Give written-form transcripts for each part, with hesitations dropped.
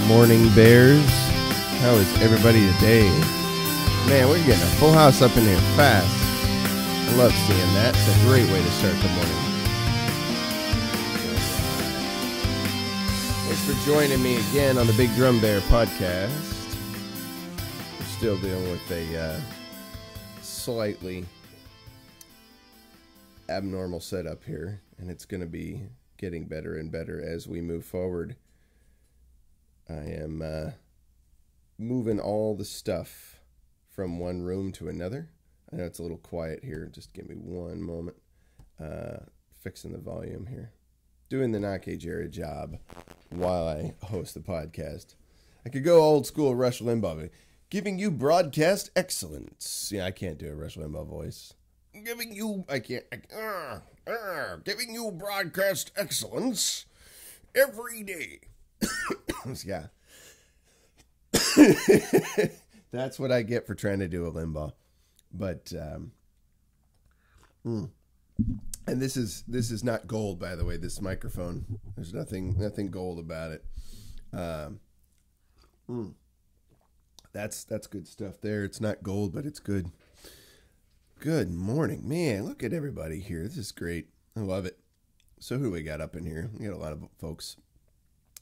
morning, Bears. How is everybody today? Man, we're getting a full house up in here fast. I love seeing that. It's a great way to start the morning. Thanks for joining me again on the Big Drum Bear podcast. We're still dealing with a slightly abnormal setup here, and it's going to be getting better and better as we move forward. I am moving all the stuff from one room to another. I know it's a little quiet here. Just give me one moment. Fixing the volume here. Doing the Knock Jared job while I host the podcast. I could go old school Rush Limbaugh. Giving you broadcast excellence. Yeah, I can't do a Rush Limbaugh voice. Giving you broadcast excellence every day. Yeah. That's what I get for trying to do a Limbaugh. But and this is not gold, by the way, this microphone. There's nothing gold about it. That's good stuff there. It's not gold, but it's good. Good morning. Man, look at everybody here. This is great. I love it. So who do we got up in here? We got a lot of folks.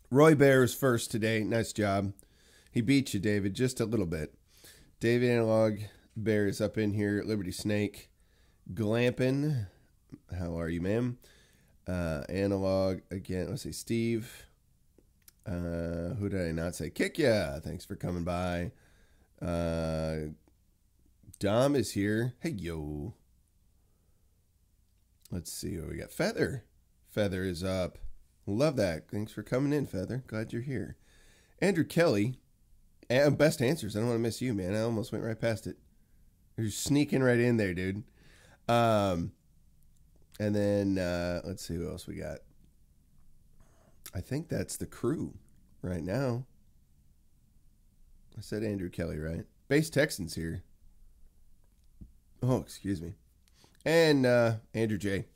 Roy Bear is first today. Nice job. He beat you, David, just a little bit. David Analog Bear is up in here. Liberty Snake. Glampin. How are you, ma'am? Analog again. Let's say Steve. Who did I not say? Kick ya. Thanks for coming by. Dom is here. Hey, yo. Let's see what we got. Feather. Feather is up. Love that. Thanks for coming in, Feather. Glad you're here. Andrew Kelly. Best answers. I don't want to miss you, man. I almost went right past it. You're sneaking right in there, dude. And then, let's see who else we got. I think that's the crew right now. I said Andrew Kelly, right? Base Texans here. Oh, excuse me. And Andrew J.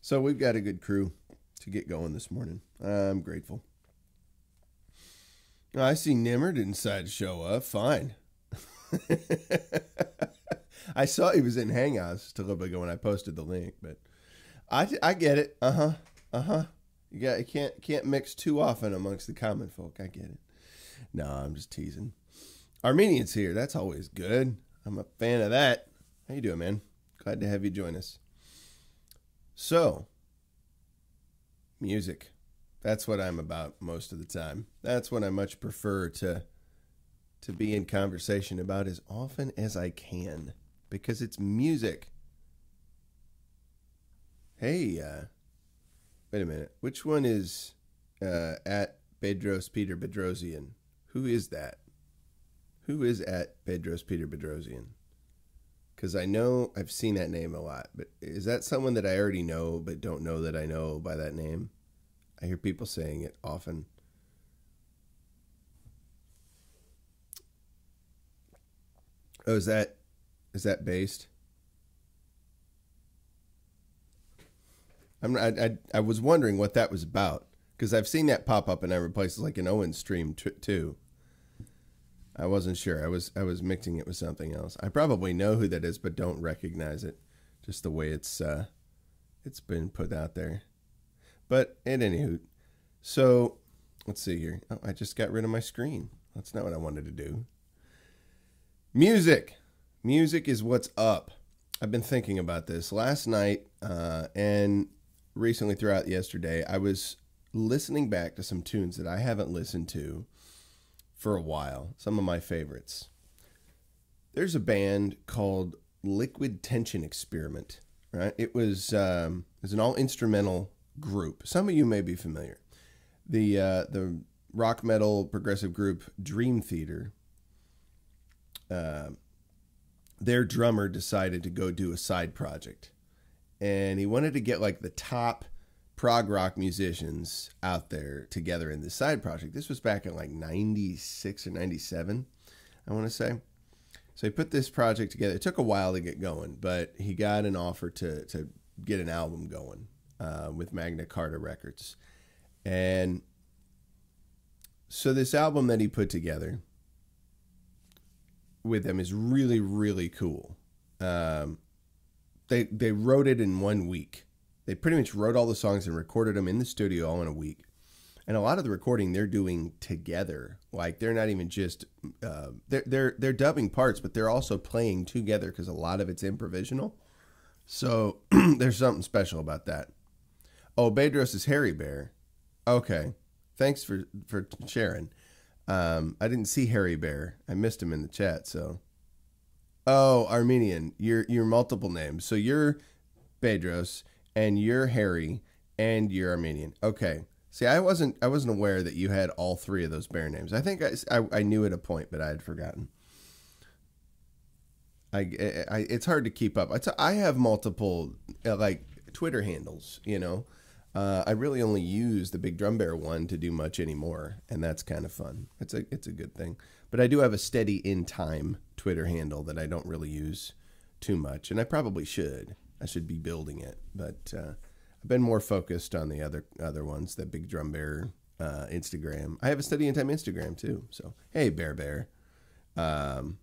So we've got a good crew to get going this morning. I'm grateful. Oh, I see Nimmer didn't decide to show up. Fine. I saw he was in Hangouts just a little bit ago when I posted the link, but I get it. You can't mix too often amongst the common folk. I get it. No, I'm just teasing. Armenian's here. That's always good. I'm a fan of that. How you doing, man? Glad to have you join us. So, music. That's what I'm about most of the time. That's what I much prefer to be in conversation about as often as I can, because it's music. Hey, wait a minute. Which one is at Bedros Peter Bedrosian? Who is that? Who is at Bedros Peter Bedrosian? Because I know I've seen that name a lot, but is that someone that I already know but don't know that I know by that name? I hear people saying it often. Oh, is that based? I was wondering what that was about, because I've seen that pop up in other places, like an Owen stream too. I wasn't sure. I was mixing it with something else. I probably know who that is, but don't recognize it. Just the way it's been put out there. But at any hoot. So let's see here. Oh, I just got rid of my screen. That's not what I wanted to do. Music. Music is what's up. I've been thinking about this last night and recently throughout yesterday. I was listening back to some tunes that I haven't listened to for a while. Some of my favorites. There's a band called Liquid Tension Experiment. Right? It was an all instrumental group. Some of you may be familiar. The rock metal progressive group Dream Theater. Their drummer decided to go do a side project, and he wanted to get like the top prog rock musicians out there together in this side project. This was back in like 96 or 97, I want to say. So he put this project together. It took a while to get going, but he got an offer to get an album going with Magna Carta Records. And So this album that he put together with them is really, really cool. They wrote it in 1 week. They pretty much wrote all the songs and recorded them in the studio all in a week. And a lot of the recording they're doing together. Like they're not even just they're dubbing parts, but they're also playing together because a lot of it's improvisational. So there's something special about that. Oh, Bedros is Harry Bear. Okay, thanks for sharing. I didn't see Harry Bear. I missed him in the chat. So, oh, Armenian. You're multiple names. So you're Bedros and you're Harry and you're Armenian. Okay. See, I wasn't aware that you had all three of those bear names. I think I knew at a point, but I had forgotten. It's hard to keep up. I have multiple like Twitter handles. You know, I really only use the Big Drum Bear one to do much anymore, and that's kind of fun. It's a good thing. But I do have a steady in time Twitter handle that I don't really use too much, and I probably should. I should be building it, but. I've been more focused on the other ones, the Big Drum Bear Instagram. I have a Study in Time Instagram too. So, hey, Bear. The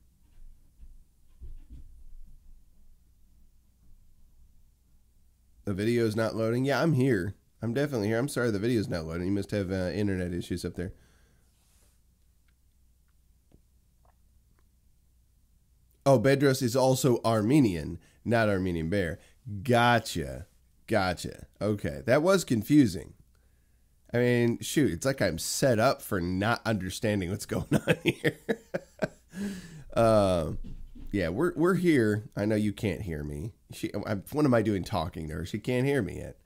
video's not loading. Yeah, I'm here. I'm definitely here. I'm sorry the video's not loading. You must have internet issues up there. Oh, Bedros is also Armenian, not Armenian Bear. Gotcha. Okay, that was confusing. I mean, shoot, it's like I'm set up for not understanding what's going on here. Yeah, we're here. I know you can't hear me. What am I doing talking to her? She can't hear me yet.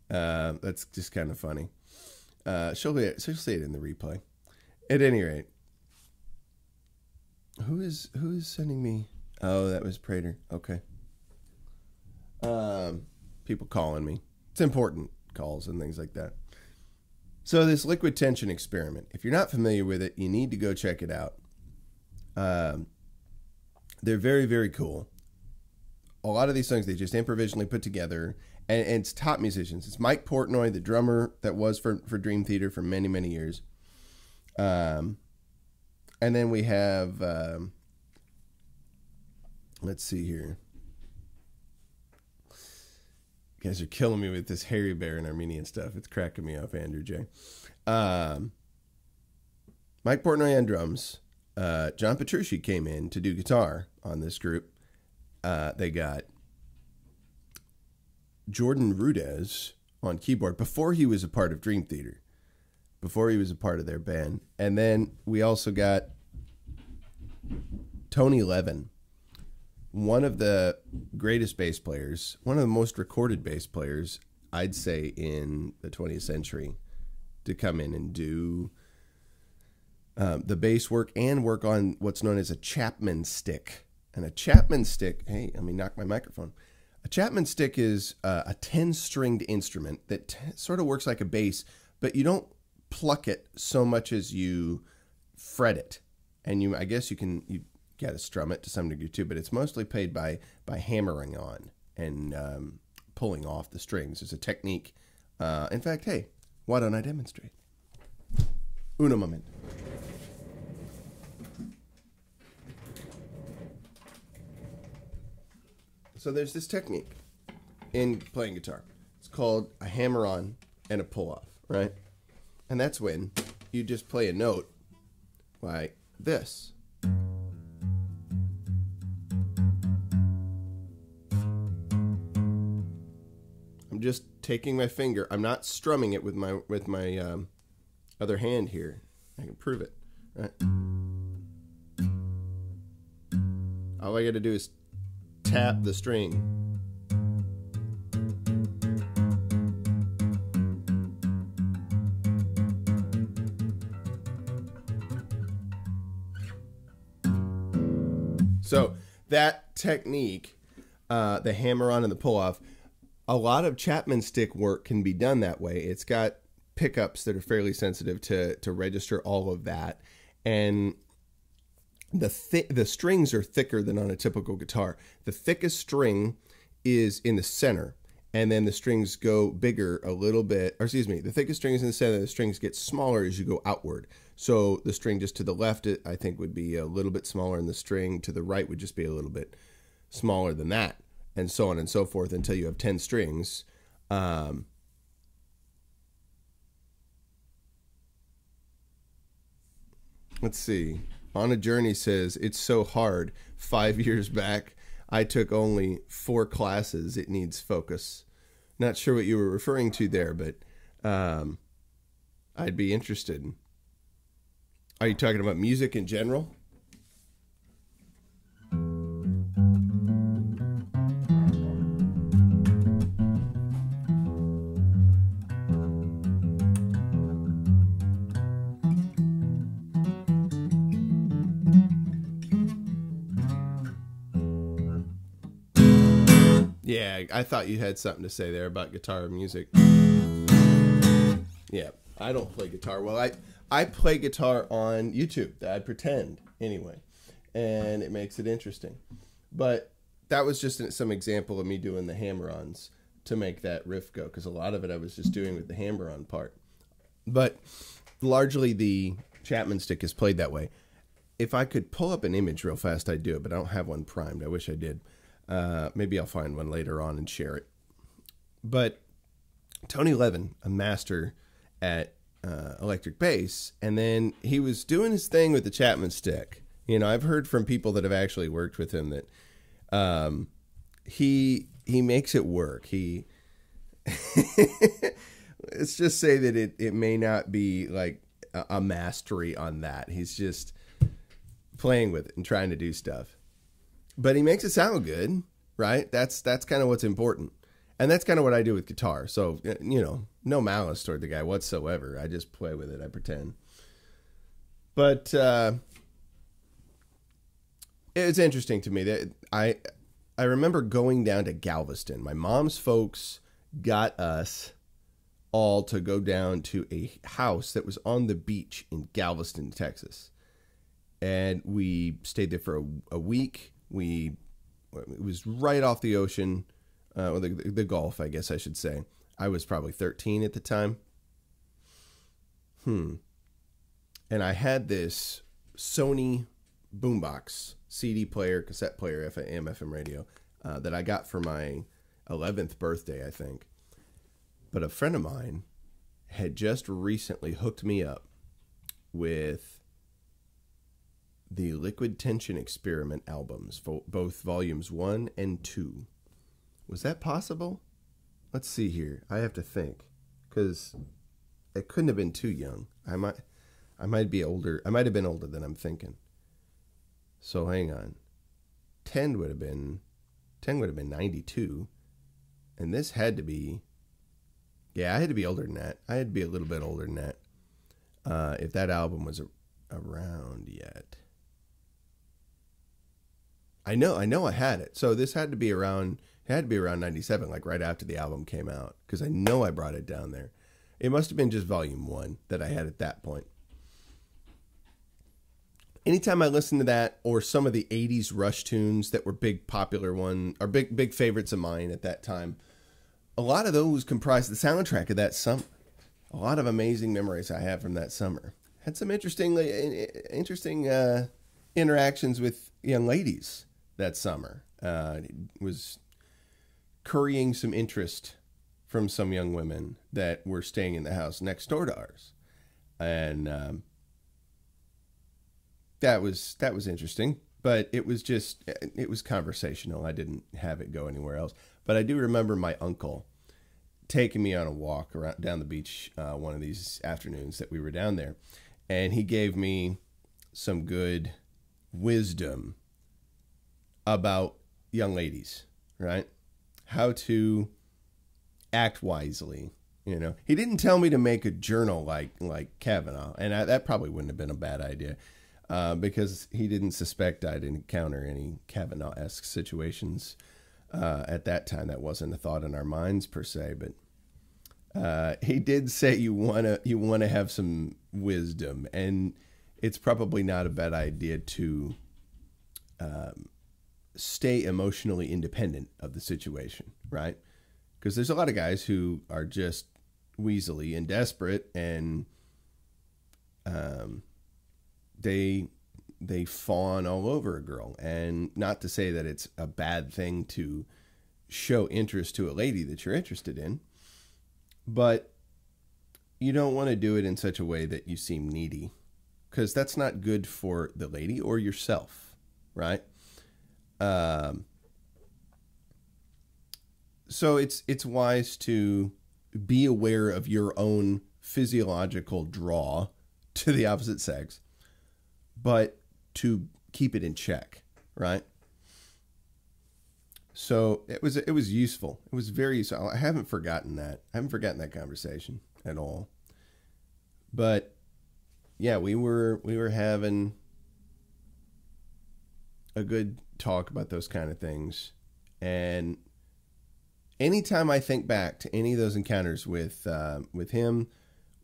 That's just kind of funny. She'll see it in the replay. At any rate, who is sending me? Oh, that was Prater. Okay. People calling me. It's important calls and things like that. So this liquid tension experiment, if you're not familiar with it, you need to go check it out. They're very, very cool. A lot of these songs, they just improvisationally put together, and it's top musicians. It's Mike Portnoy, the drummer that was for Dream Theater for many, many years. And then we have, let's see here. You guys are killing me with this Harry Bear and Armenian stuff. It's cracking me up, Andrew J. Mike Portnoy on drums. John Petrucci came in to do guitar on this group. They got Jordan Rudez on keyboard before he was a part of Dream Theater, before he was a part of their band. And then we also got Tony Levin, one of the greatest bass players, one of the most recorded bass players, I'd say, in the 20th century, to come in and do the bass work and work on what's known as a Chapman stick. And a Chapman stick, hey, let me knock my microphone. A Chapman stick is a 10-stringed instrument that sort of works like a bass, but you don't pluck it so much as you fret it. And I guess you got to strum it to some degree too, but it's mostly played by hammering on and pulling off the strings. It's a technique. In fact, hey, why don't I demonstrate? Uno moment. So there's this technique in playing guitar. It's called a hammer on and a pull off, right? And that's when you just play a note like this. I'm just taking my finger. I'm not strumming it with my other hand here. I can prove it. Right? All I got to do is tap the string. So that technique, the hammer on and the pull off, a lot of Chapman stick work can be done that way. It's got pickups that are fairly sensitive to register all of that. And the strings are thicker than on a typical guitar. The thickest string is in the center, and then the strings go bigger a little bit, or excuse me, the thickest strings in the center, the strings get smaller as you go outward. So the string just to the left, I think, would be a little bit smaller, and the string to the right would just be a little bit smaller than that, and so on and so forth until you have 10 strings. Let's see. On a Journey says, it's so hard. 5 years back, I took only 4 classes. It needs focus. Not sure what you were referring to there, but I'd be interested. Are you talking about music in general? Yeah, I thought you had something to say there about guitar music. Yeah, I don't play guitar. Well, I play guitar on YouTube. I pretend, anyway. And it makes it interesting. But that was just some example of me doing the hammer-ons to make that riff go, because a lot of it I was just doing with the hammer-on part. But largely the Chapman stick is played that way. If I could pull up an image real fast, I'd do it, but I don't have one primed. I wish I did. Maybe I'll find one later on and share it. But Tony Levin, a master at electric bass, and then he was doing his thing with the Chapman stick. You know, I've heard from people that have actually worked with him that he makes it work. Let's just say that it may not be like a mastery on that. He's just playing with it and trying to do stuff. But he makes it sound good, right? That's kind of what's important. And that's kind of what I do with guitar. So, you know, no malice toward the guy whatsoever. I just play with it. I pretend. But it's interesting to me that I remember going down to Galveston. My mom's folks got us all to go down to a house that was on the beach in Galveston, Texas. And we stayed there for a week. It was right off the ocean, or the Gulf, I guess I should say. I was probably 13 at the time. And I had this Sony boombox, CD player, cassette player, AM, FM radio, that I got for my 11th birthday, I think. But a friend of mine had just recently hooked me up with the Liquid Tension Experiment albums, both volumes 1 and 2. Was that possible? Let's see here. I have to think, because it couldn't have been too young. I might be older. I might have been older than I'm thinking. So hang on. 10 would have been 92, and this had to be. Yeah, I had to be older than that. I had to be a little bit older than that. If that album was around yet. I know I had it. So this had to be around 97, like right after the album came out, because I know I brought it down there. It must have been just volume 1 that I had at that point. Anytime I listen to that, or some of the 80s Rush tunes that were big popular or big favorites of mine at that time, a lot of those comprised the soundtrack of that summer. A lot of amazing memories I have from that summer. Had some interesting interactions with young ladies that summer. Was currying some interest from some young women that were staying in the house next door to ours. And that was interesting, but it was conversational. I didn't have it go anywhere else. But I do remember my uncle taking me on a walk down the beach one of these afternoons that we were down there. And he gave me some good wisdom about young ladies, right? How to act wisely. You know, he didn't tell me to make a journal like Kavanaugh, and that probably wouldn't have been a bad idea, because he didn't suspect I'd encounter any Kavanaugh-esque situations at that time. That wasn't a thought in our minds per se, but he did say you wanna have some wisdom, and it's probably not a bad idea to stay emotionally independent of the situation, right? Because there's a lot of guys who are just weaselly and desperate, and they fawn all over a girl. And not to say that it's a bad thing to show interest to a lady that you're interested in, but you don't want to do it in such a way that you seem needy, because that's not good for the lady or yourself, right? So it's wise to be aware of your own physiological draw to the opposite sex, but to keep it in check, right? So it was useful. It was very useful. I haven't forgotten that. I haven't forgotten that conversation at all. But yeah, we were having a good talk about those kind of things. And anytime I think back to any of those encounters with him,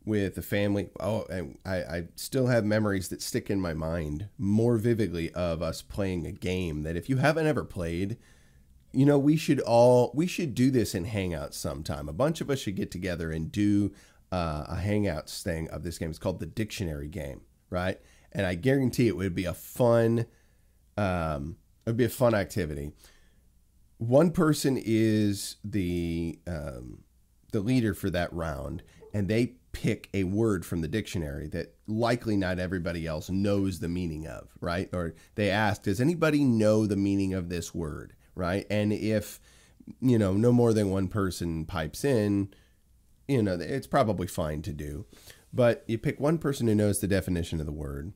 with the family, I still have memories that stick in my mind more vividly of us playing a game that, if you haven't ever played, you know, we should do this in Hangouts sometime. A bunch of us should get together and do a Hangouts thing of this game. It's called the Dictionary Game, right? And I guarantee it would be a fun, activity. One person is the leader for that round, and they pick a word from the dictionary that likely not everybody else knows the meaning of, right? Or they ask, does anybody know the meaning of this word, right? And if, you know, no more than one person pipes in, you know, it's probably fine to do. But you pick one person who knows the definition of the word,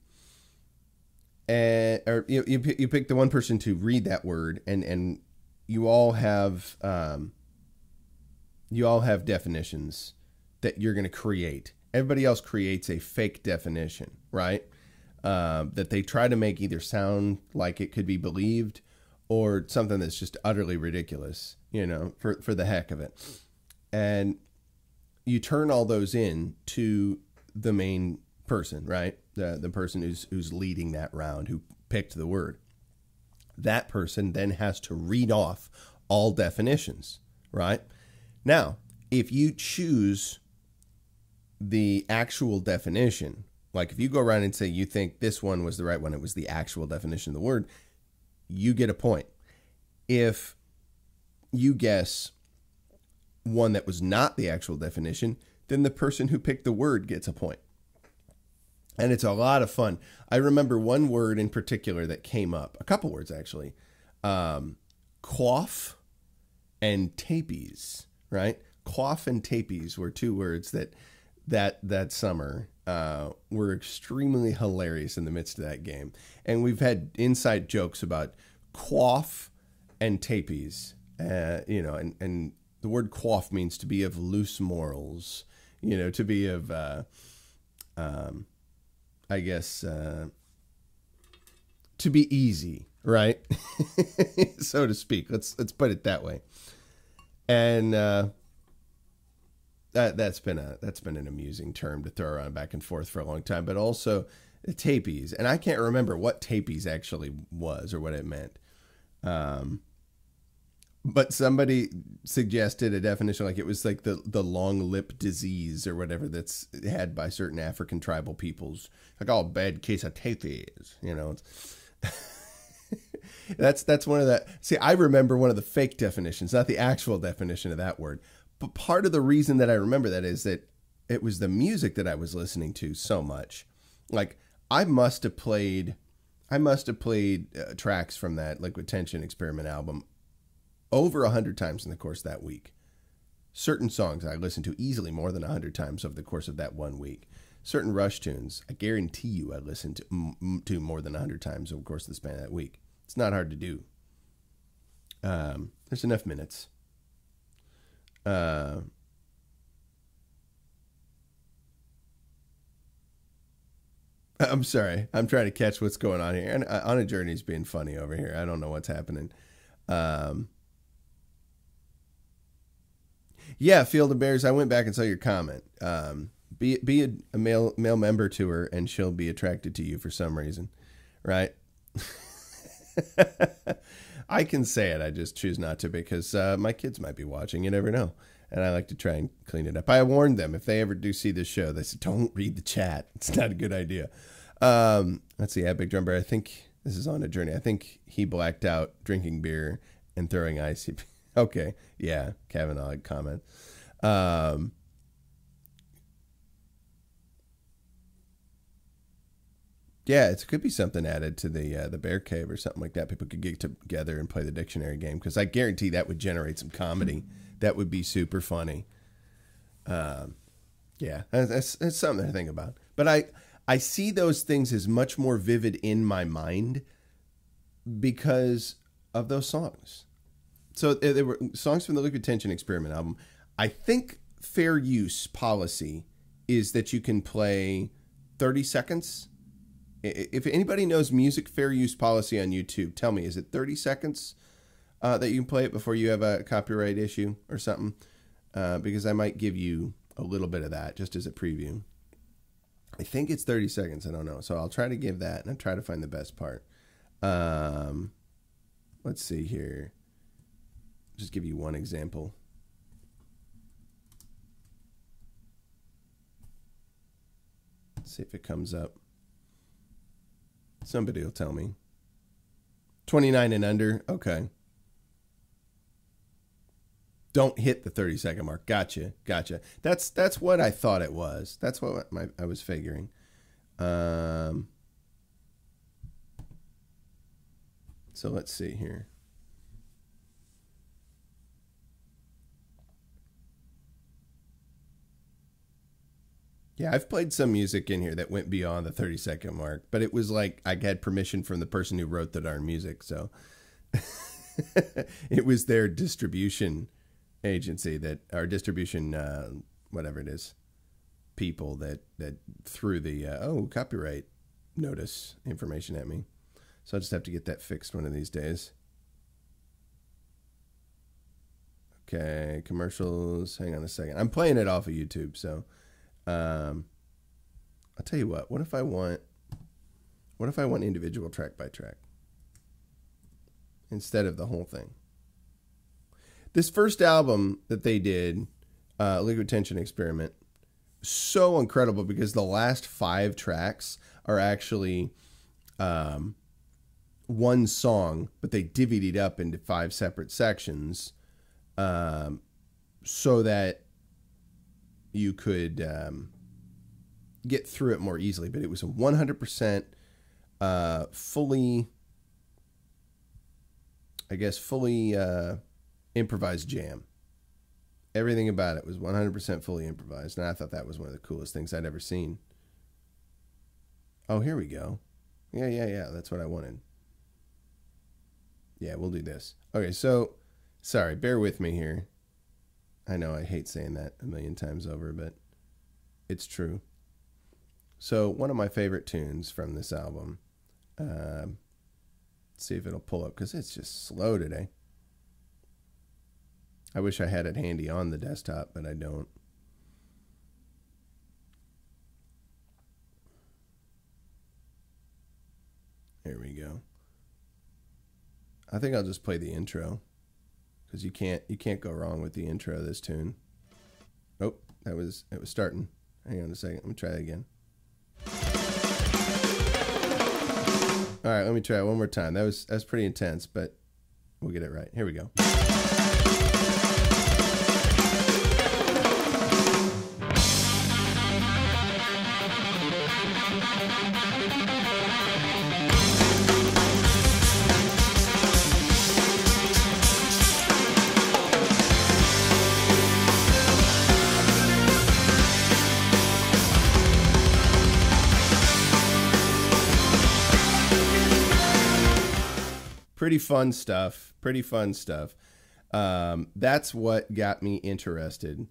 or you pick the one person to read that word, and you all have definitions that you're going to create. Everybody else creates a fake definition, right? That they try to make either sound like it could be believed or something that's just utterly ridiculous, you know, for the heck of it. And you turn all those in to the main person, right? The person who's leading that round, who picked the word. That person then has to read off all definitions, right? Now, if you choose the actual definition, like if you go around and say you think this one was the right one, it was the actual definition of the word, you get a point. If you guess one that was not the actual definition, then the person who picked the word gets a point. And it's a lot of fun. I remember one word in particular that came up, a couple words actually, quaff and tapies, right? Quaff and tapies were two words that summer were extremely hilarious in the midst of that game. And we've had inside jokes about quaff and tapies, you know, and the word quaff means to be of loose morals, you know, to be of, I guess, to be easy, right? So to speak. Let's put it that way. And that's been an amusing term to throw around back and forth for a long time. But also tapies, and I can't remember what tapies actually was or what it meant. But somebody suggested a definition, like it was like the long lip disease or whatever that's had by certain African tribal peoples. Like, oh, bad case of tapies, you know. That's one of the, see, I remember one of the fake definitions, not the actual definition of that word. But part of the reason that I remember that is that it was the music that I was listening to so much. Like, I must have played tracks from that Liquid Tension Experiment album over 100 times in the course of that week. Certain songs I listened to easily more than 100 times over the course of that 1 week. Certain Rush tunes, I guarantee you I listened to more than 100 times over the course of the span of that week. It's not hard to do. There's enough minutes. I'm sorry. I'm trying to catch what's going on here. And On a Journey's being funny over here. I don't know what's happening. Yeah, Field of Bears, I went back and saw your comment. Be a male member to her, and she'll be attracted to you for some reason, right? I can say it. I just choose not to because my kids might be watching. You never know. And I like to try and clean it up. I warned them if they ever do see this show, they said, don't read the chat. It's not a good idea. Let's see. Big Drum Bear. I think this is on a journey. I think he blacked out drinking beer and throwing ICP. Okay. Yeah. Kavanaugh comment. Yeah, it could be something added to the bear cave or something like that. People could get together and play the dictionary game because I guarantee that would generate some comedy. That would be super funny. Yeah, that's something to think about. But I see those things as much more vivid in my mind because of those songs. So there were songs from the Liquid Tension Experiment album. I think fair use policy is that you can play 30 seconds. If anybody knows music fair use policy on YouTube, tell me, is it 30 seconds that you can play it before you have a copyright issue or something? Because I might give you a little bit of that just as a preview. I think it's 30 seconds. I don't know. So I'll try to give that and I'll try to find the best part. Let's see here. Just give you one example. Let's see if it comes up. Somebody will tell me. 29 and under. Okay. Don't hit the 30-second mark. Gotcha. That's what I thought it was. That's what I was figuring. So let's see here. Yeah, I've played some music in here that went beyond the 30-second mark, but it was like I had permission from the person who wrote the darn music, so it was their distribution agency our distribution, whatever it is, people that threw the copyright notice information at me. So I'll just have to get that fixed one of these days. Okay, commercials. Hang on a second. I'm playing it off of YouTube, so. I'll tell you what if I want individual track by track instead of the whole thing? This first album that they did, Liquid Tension Experiment, so incredible because the last 5 tracks are actually one song, but they divvied it up into 5 separate sections so that you could get through it more easily. But it was a 100% fully improvised jam. Everything about it was 100% fully improvised, and I thought that was one of the coolest things I'd ever seen. Oh, here we go. Yeah, that's what I wanted. Yeah, we'll do this. Okay, so, sorry, bear with me here. I know I hate saying that a million times over, but it's true. So one of my favorite tunes from this album, let's see if it'll pull up because it's just slow today. I wish I had it handy on the desktop, but I don't. There we go. I think I'll just play the intro. Because you can't go wrong with the intro of this tune. Oh, it was starting. Hang on a second. Let me try it again. All right, let me try it one more time. That was pretty intense, but we'll get it right. Here we go. Pretty fun stuff. That's what got me interested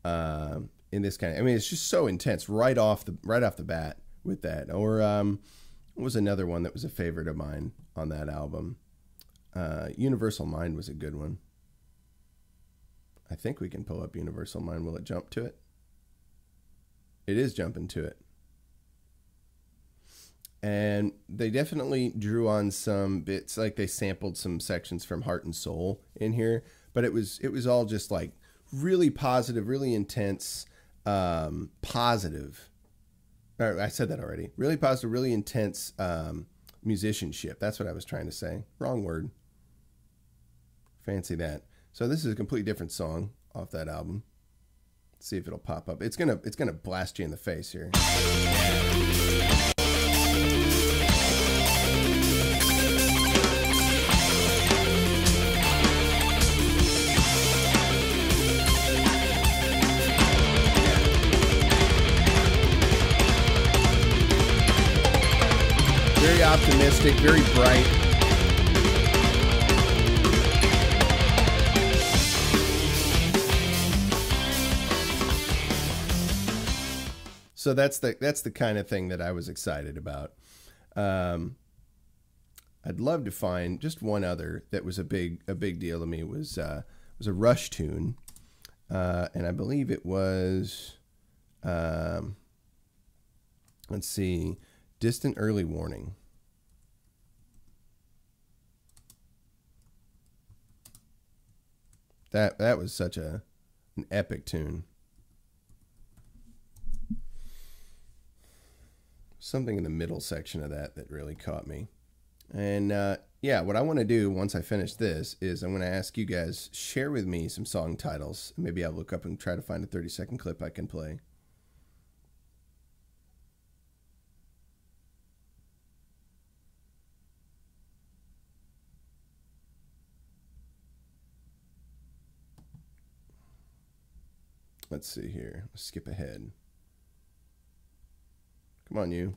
in this kind of. I mean, it's just so intense right off the bat with that. Or what was another one that was a favorite of mine on that album? Universal Mind was a good one. I think we can pull up Universal Mind. Will it jump to it? It is jumping to it. And they definitely drew on some bits, like they sampled some sections from Heart and Soul in here, but it was all just like really positive, really intense, positive. Or I said that already. Really positive, really intense musicianship. That's what I was trying to say. Wrong word. Fancy that. So this is a completely different song off that album. Let's see if it'll pop up. It's gonna blast you in the face here. Very optimistic, very bright. So that's the kind of thing that I was excited about. I'd love to find just one other that was a big deal to me. Was a Rush tune, and I believe it was. Let's see, Distant Early Warning. That was such an epic tune. Something in the middle section of that really caught me. And yeah, what I want to do once I finish this is I'm going to ask you guys, share with me some song titles. Maybe I'll look up and try to find a 30-second clip I can play. Let's see here. Let's skip ahead. Come on, you.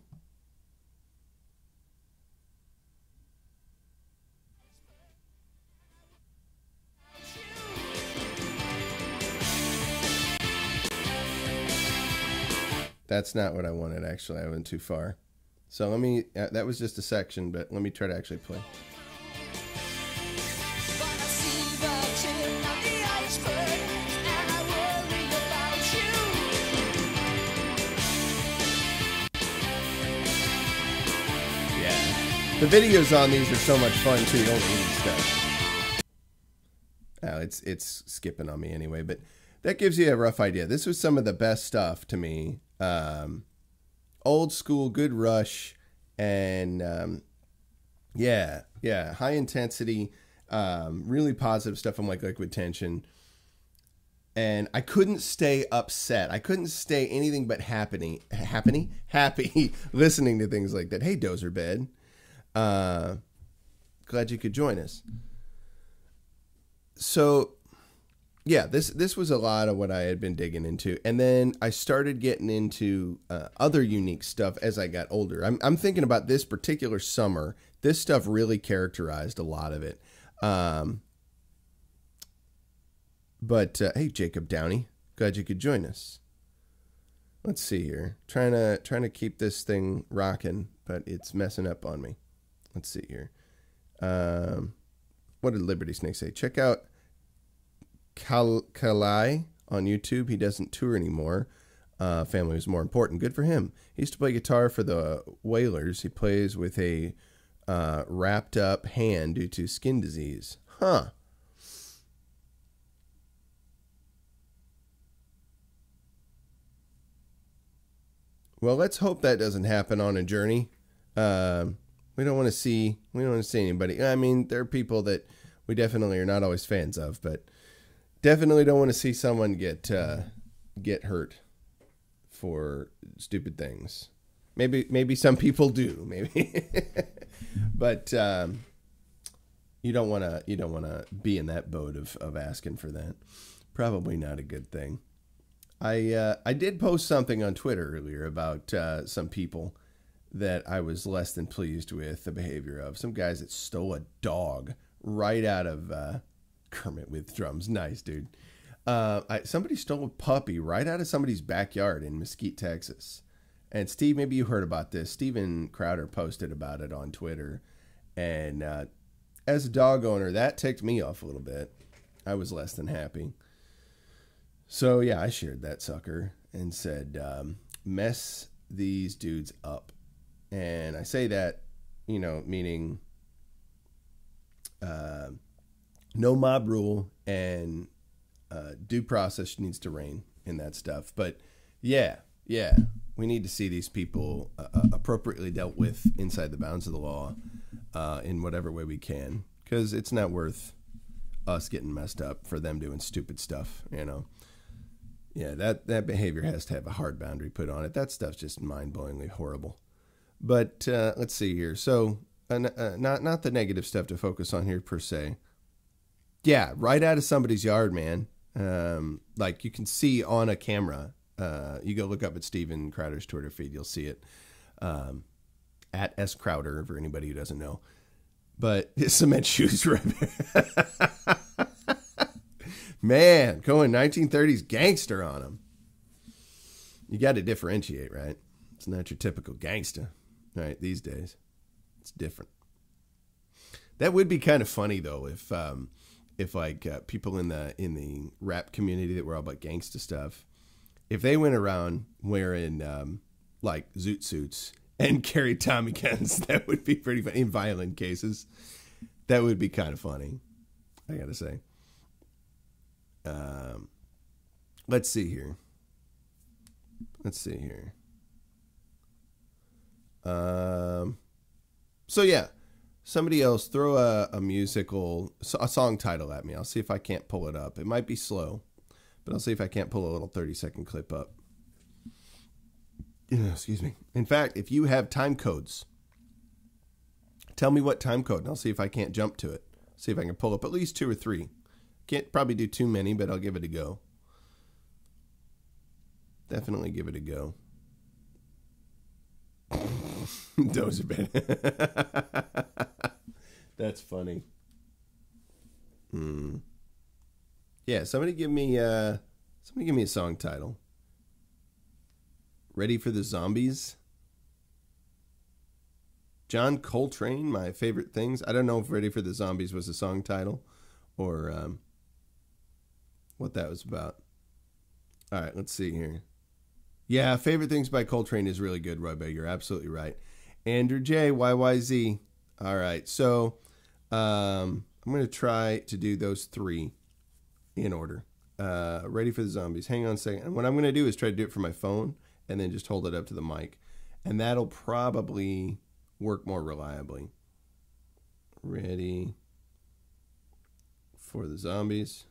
That's not what I wanted, actually. I went too far. So let me, that was just a section, but let me try to actually play. The videos on these are so much fun too. You don't need stuff. It's skipping on me anyway, but that gives you a rough idea. This was some of the best stuff to me. Old school, good Rush, and yeah, high intensity, really positive stuff on like Liquid Tension. And I couldn't stay upset. I couldn't stay anything but happy listening to things like that. Hey, Dozer Bed. Glad you could join us. So yeah, this was a lot of what I had been digging into, and then I started getting into other unique stuff as I got older. I'm thinking about this particular summer. This stuff really characterized a lot of it. But hey, Jacob Downey, glad you could join us. Let's see here, trying to keep this thing rocking, but it's messing up on me. Let's see here. What did Liberty Snake say? Check out Kalai on YouTube. He doesn't tour anymore. Family was more important. Good for him. He used to play guitar for the Wailers. He plays with a wrapped up hand due to skin disease. Huh. Well, let's hope that doesn't happen on a journey. We don't want to see anybody. I mean, there are people that we definitely are not always fans of, but definitely don't want to see someone get hurt for stupid things. Maybe some people do, maybe, but you don't want to be in that boat of asking for that. Probably not a good thing. I did post something on Twitter earlier about some people that I was less than pleased with the behavior of. Some guys that stole a dog right out of Kermit with Drums. Nice, dude. Somebody stole a puppy right out of somebody's backyard in Mesquite, Texas. And Steve, maybe you heard about this. Steven Crowder posted about it on Twitter. And as a dog owner, that ticked me off a little bit. I was less than happy. So yeah, I shared that sucker and said, mess these dudes up. And I say that, meaning no mob rule and due process needs to reign in that stuff. But yeah, we need to see these people appropriately dealt with inside the bounds of the law in whatever way we can, because it's not worth us getting messed up for them doing stupid stuff, Yeah, that behavior has to have a hard boundary put on it. That stuff's just mind-blowingly horrible. But let's see here. So not the negative stuff to focus on here per se. Yeah, right out of somebody's yard, man. Like you can see on a camera. You go look up at Steven Crowder's Twitter feed. You'll see it. At S. Crowder, for anybody who doesn't know. But his cement shoes right there. Man, going 1930s gangster on him. You got to differentiate, right? It's not your typical gangster, right? These days, it's different. That would be kind of funny though, if like people in the rap community that were all about gangsta stuff, if they went around wearing like zoot suits and carried Tommy guns, that would be pretty funny. In violent cases, that would be kind of funny, I gotta say. Let's see here. So yeah, somebody else throw a song title at me. I'll see if I can't pull it up. It might be slow, but I'll see if I can't pull a little 30-second clip up. Excuse me. In fact, if you have time codes, tell me what time code, and I'll see if I can't jump to it. See if I can pull up at least 2 or 3. Can't probably do too many, but I'll give it a go. Definitely give it a go. Those are bad. That's funny. Yeah, somebody give me a song title. Ready for the Zombies? John Coltrane, My Favorite Things. I don't know if Ready for the Zombies was a song title or what that was about. All right, let's see here. Yeah, Favorite Things by Coltrane is really good, Roybo. You're absolutely right. Andrew J, YYZ. All right, so I'm going to try to do those 3 in order. Ready for the Zombies. Hang on a second. And what I'm going to do is try to do it from my phone and then just hold it up to the mic. And that'll probably work more reliably. Ready for the Zombies.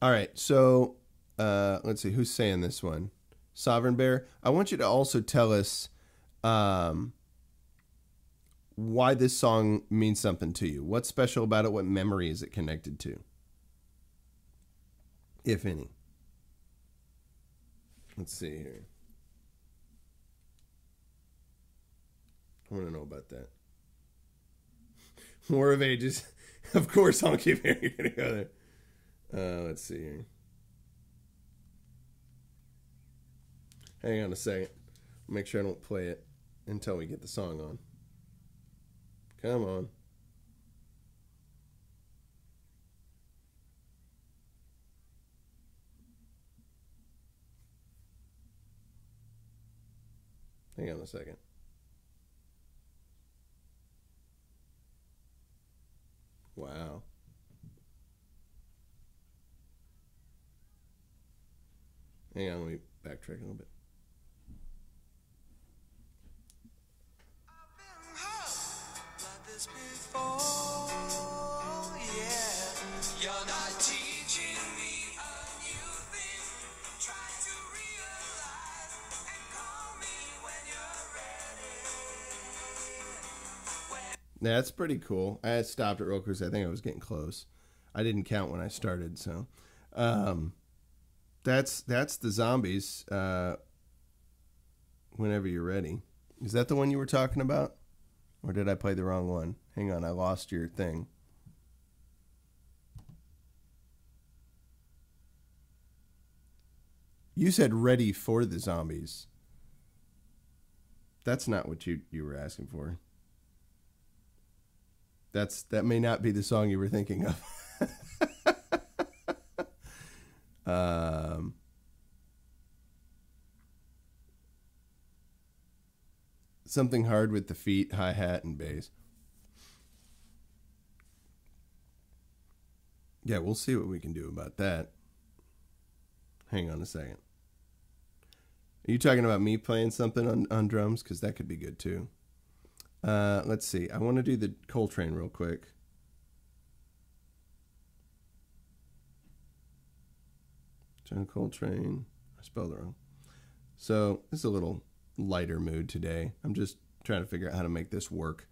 All right, so let's see, who's saying this one? Sovereign Bear. I want you to also tell us why this song means something to you. What's special about it? What memory is it connected to? If any. Let's see here. I want to know about that. War of Ages. Of course, I'll keep hearing you're going to go there. Let's see here. Hang on a second. Make sure I don't play it until we get the song on. Come on. Hang on a second. Wow. Hang on, let me backtrack a little bit. That's pretty cool. I had stopped it real quick because I think I was getting close. I didn't count when I started, so that's the Zombies. Whenever you're ready. Is that the one you were talking about? Or did I play the wrong one? Hang on, I lost your thing. You said Ready for the Zombies. That's not what you were asking for. That may not be the song you were thinking of. something hard with the feet, hi-hat, and bass. Yeah, we'll see what we can do about that. Hang on a second. Are you talking about me playing something on drums? Because that could be good too. Let's see. I want to do the Coltrane real quick. John Coltrane. I spelled it wrong. So this is a little lighter mood today. I'm just trying to figure out how to make this work.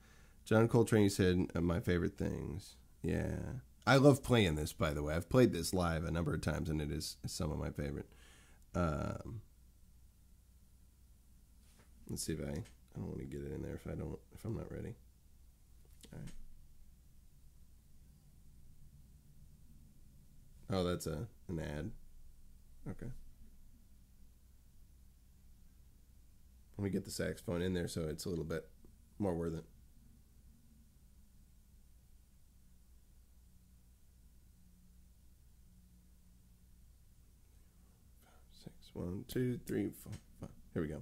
John Coltrane, you said my favorite things. Yeah. I love playing this, by the way. I've played this live a number of times, and it is some of my favorite. Let's see if I don't want to get it in there if I'm not ready. All right. Oh, that's an ad. Okay. Let me get the saxophone in there so it's a little bit more worth it. 1, 2, 3, 4, 5. Here we go.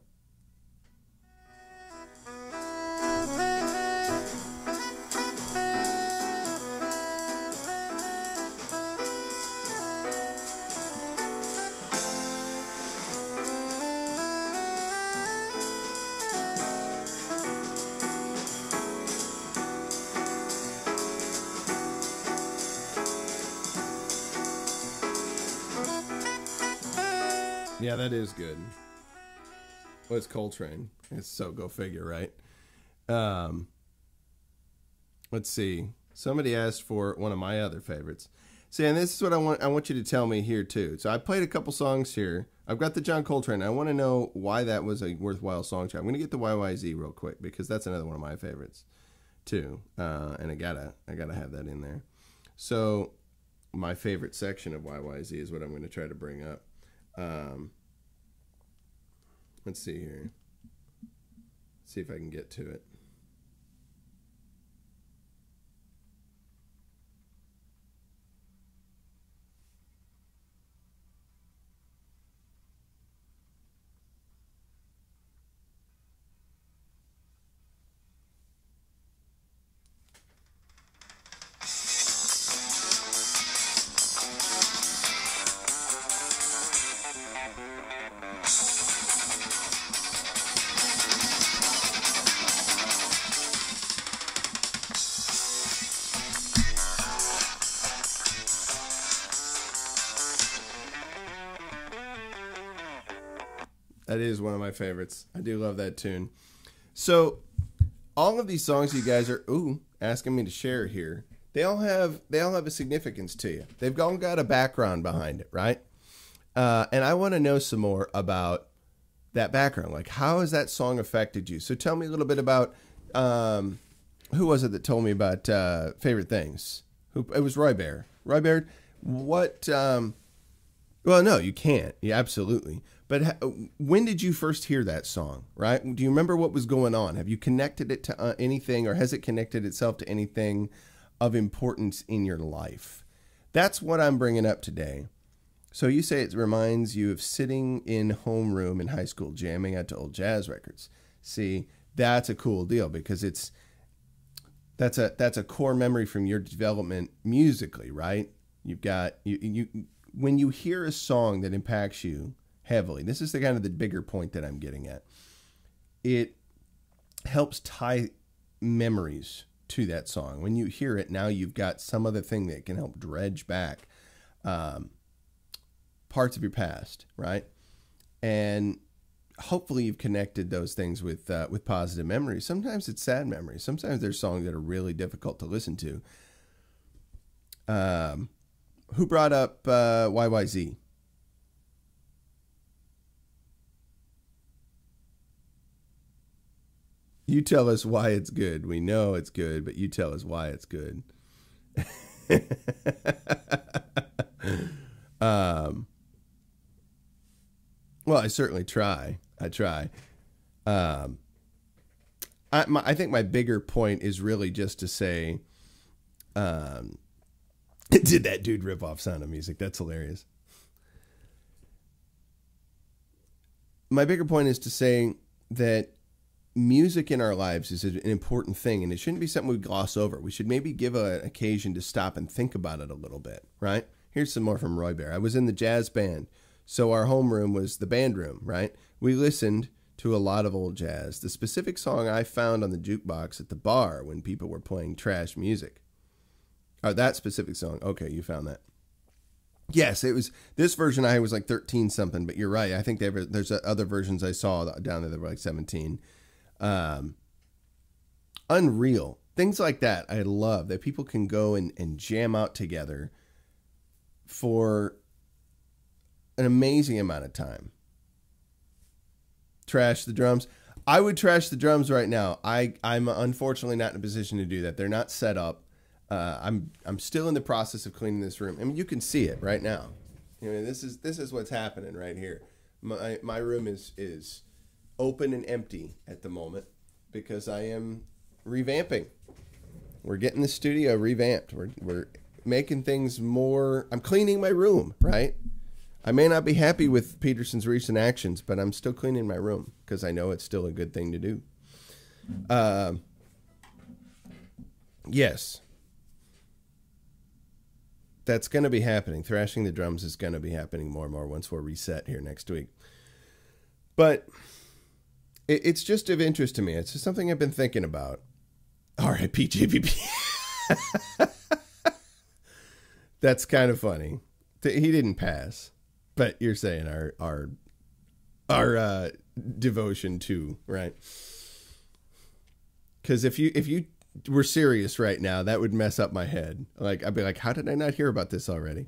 Yeah, that is good. Well, it's Coltrane. It's so go figure, right? Let's see. Somebody asked for one of my other favorites. See, and this is what I want you to tell me here too. So I played a couple songs here. I've got the John Coltrane. I want to know why that was a worthwhile song. I'm going to get the YYZ real quick because that's another one of my favorites too. And I gotta have that in there. So my favorite section of YYZ is what I'm going to try to bring up. Let's see here. Let's see if I can get to it. That is one of my favorites. I do love that tune. So all of these songs you guys are asking me to share here, they all have a significance to you. They've all got a background behind it, right? And I want to know some more about that background. Like, how has that song affected you? So tell me a little bit about who was it that told me about favorite things? It was Roy Baird. Roy Baird. What? Well, no, you can't. Yeah, absolutely. But when did you first hear that song, right? Do you remember what was going on? Have you connected it to anything, or has it connected itself to anything of importance in your life? That's what I'm bringing up today. So you say it reminds you of sitting in homeroom in high school, jamming out to old jazz records. See, that's a cool deal because that's a core memory from your development musically, right? You've got when you hear a song that impacts you heavily, this is the kind of the bigger point that I'm getting at. It helps tie memories to that song. When you hear it, now you've got some other thing that can help dredge back parts of your past, right? And hopefully you've connected those things with positive memories. Sometimes it's sad memories. Sometimes there's songs that are really difficult to listen to. Who brought up YYZ? You tell us why it's good. We know it's good, but you tell us why it's good. Well, I certainly try. I try. I think my bigger point is really just to say, did that dude rip off Sound of Music? That's hilarious. My bigger point is to say that music in our lives is an important thing, and it shouldn't be something we gloss over. We should maybe give an occasion to stop and think about it a little bit, right? Here's some more from Roy Bear. I was in the jazz band, so our homeroom was the band room, right? We listened to a lot of old jazz. The specific song I found on the jukebox at the bar when people were playing trash music. Oh, that specific song. Okay, you found that. Yes, it was this version. I was like 13 something, but you're right. I think there's other versions I saw down there that were like 17. Unreal. Things like that. I love that people can go and jam out together for an amazing amount of time. Trash the drums. I would trash the drums right now. I'm unfortunately not in a position to do that. They're not set up. I'm still in the process of cleaning this room. I mean, you can see it right now. You know, this is what's happening right here. My room is open and empty at the moment because I am revamping. We're getting the studio revamped. We're making things more. I'm cleaning my room, right? I may not be happy with Peterson's recent actions, but I'm still cleaning my room because I know it's still a good thing to do. Yes. That's going to be happening. Thrashing the drums is going to be happening more and more once we're reset here next week. But it's just of interest to me. It's just something I've been thinking about. R.I.P. JVP. That's kind of funny. He didn't pass, but you're saying our devotion to, right? Because if you were serious right now, that would mess up my head. Like I'd be like, how did I not hear about this already?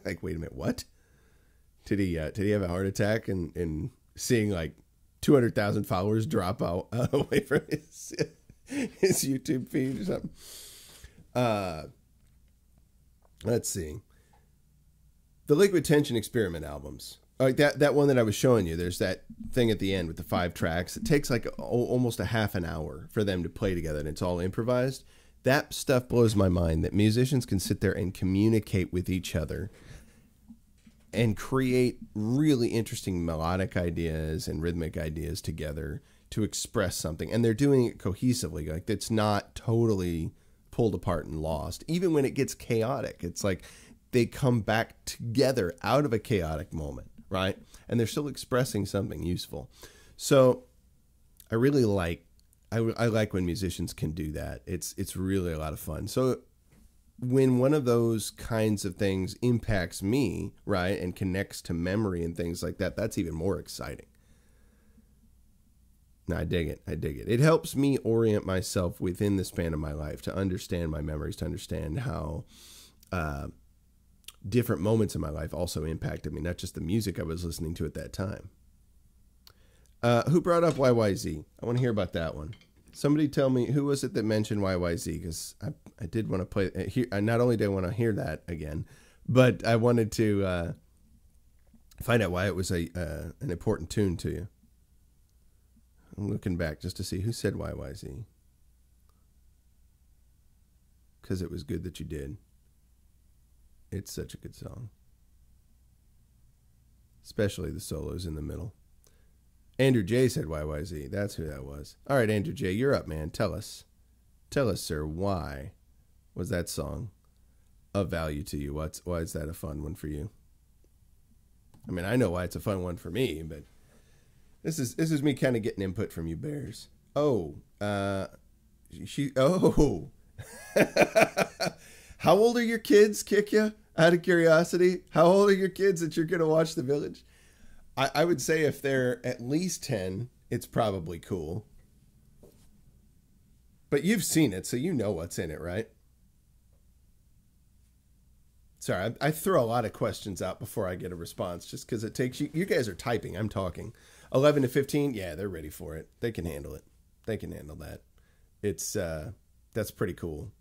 Like, wait a minute, what? Did he have a heart attack and seeing like 200,000 followers drop out away from his YouTube feed or something? Let's see. The Liquid Tension Experiment albums. Like that one that I was showing you, there's that thing at the end with the 5 tracks. It takes like almost a half an hour for them to play together, and it's all improvised. That stuff blows my mind, that musicians can sit there and communicate with each other and create really interesting melodic ideas and rhythmic ideas together to express something. And they're doing it cohesively. Like it's not totally pulled apart and lost. Even when it gets chaotic, it's like they come back together out of a chaotic moment. Right. And they're still expressing something useful. So I really like, I like when musicians can do that. It's really a lot of fun. So when one of those kinds of things impacts me, right, and connects to memory and things like that, that's even more exciting. No, I dig it. I dig it. It helps me orient myself within the span of my life to understand my memories, to understand how, different moments in my life also impacted me, not just the music I was listening to at that time. Who brought up YYZ? I want to hear about that one. Somebody tell me, who was it that mentioned YYZ? Because I did want to play. Not only did I want to hear that again, but I wanted to find out why it was an important tune to you. I'm looking back just to see who said YYZ. Because it was good that you did. It's such a good song. Especially the solos in the middle. Andrew J said YYZ. That's who that was. All right, Andrew J, you're up, man. Tell us. Tell us, sir, why was that song of value to you? Why is that a fun one for you? I mean, I know why it's a fun one for me, but this is me kind of getting input from you bears. Oh. How old are your kids, Kick ya? Out of curiosity, how old are your kids that you're going to watch The Village? I would say if they're at least 10, it's probably cool. But you've seen it, so you know what's in it, right? Sorry, I throw a lot of questions out before I get a response just because it takes you. You guys are typing, I'm talking. 11 to 15, yeah, they're ready for it. They can handle it. They can handle that. It's that's pretty cool.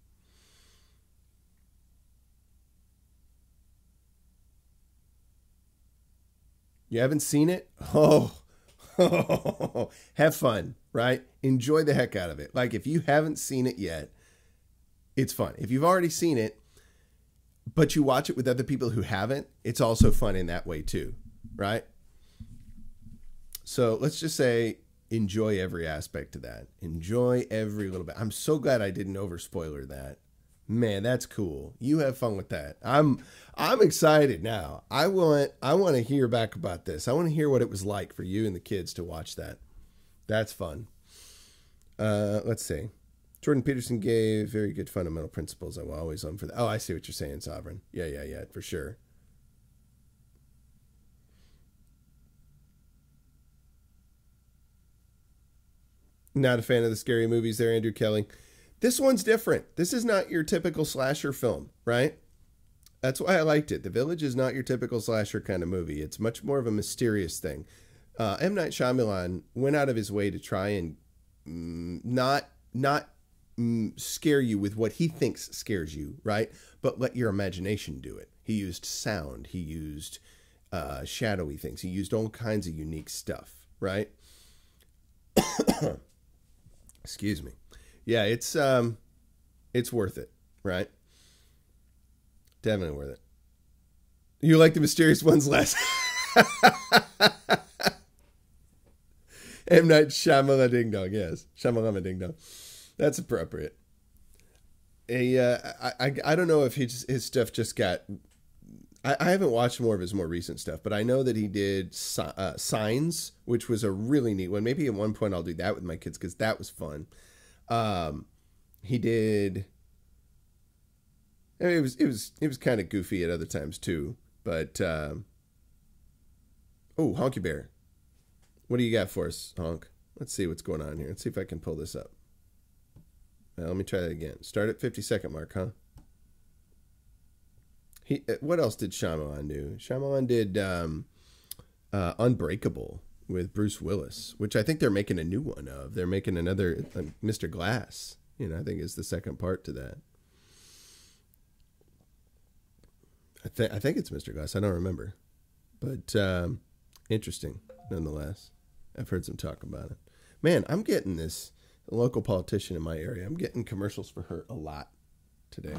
You haven't seen it? Oh, have fun, right? Enjoy the heck out of it. Like if you haven't seen it yet, it's fun. If you've already seen it, but you watch it with other people who haven't, it's also fun in that way too, right? So let's just say enjoy every aspect of that. Enjoy every little bit. I'm so glad I didn't over spoiler that. Man, that's cool. You have fun with that. I'm excited now. I want to hear back about this. I want to hear what it was like for you and the kids to watch that. That's fun. Let's see. Jordan Peterson gave very good fundamental principles. I will always for that. Oh, I see what you're saying, Sovereign. Yeah, for sure. Not a fan of the scary movies there, Andrew Kelly. This one's different. This is not your typical slasher film, right? That's why I liked it. The Village is not your typical slasher kind of movie. It's much more of a mysterious thing. M. Night Shyamalan went out of his way to try and not scare you with what he thinks scares you, right? But let your imagination do it. He used sound. He used shadowy things. He used all kinds of unique stuff, right? Excuse me. Yeah, it's worth it, right? Definitely worth it. You like the mysterious ones less. M. Night Shyamalan Ding Dong, yes. Shyamalan Ding Dong. That's appropriate. I don't know if his stuff just got... I haven't watched more of his more recent stuff, but I know that he did Signs, which was a really neat one. Maybe at one point I'll do that with my kids because that was fun. He did... I mean, it was kind of goofy at other times too, but... oh, Honky Bear. What do you got for us, Honk? Let's see what's going on here. Let's see if I can pull this up. Well, let me try that again. Start at 50-second mark, huh? What else did Shyamalan do? Shyamalan did Unbreakable with Bruce Willis, which I think they're making a new one of. They're making another Mr. Glass. You know, I think is the second part to that. I think it's Mr. Glass. I don't remember, but interesting nonetheless. I've heard some talk about it. Man, I'm getting this local politician in my area. I'm getting commercials for her a lot today.